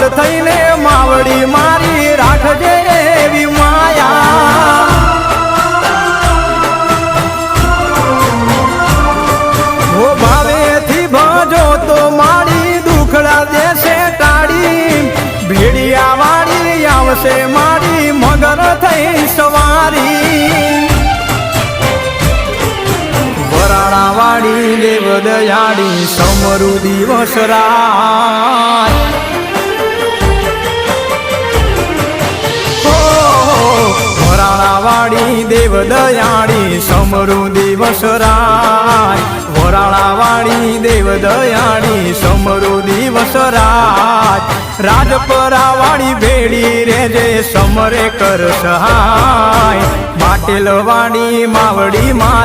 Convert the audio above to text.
પાગલ થઈને માવડી મારી રાખજે એવી માયા ઓ ભાવેથી ભજો તો મારી દુખડા દેશે ટાળી ભેડિયા વાળી આવશે મારી મગર થઈ સવારી વરાણા વાળી દેવ દયાળી સમરુ દિવસ રાત વરાણા વાળી દેવ દયાળી સમરુ દિવસ રાત વરાણા વાળી દેવ દયાળી સમરુ દિવસ રાત રાજપરા વાળી ભેડી રેજે સમરે કર સહાય પાટેલ વાળી માવડી માર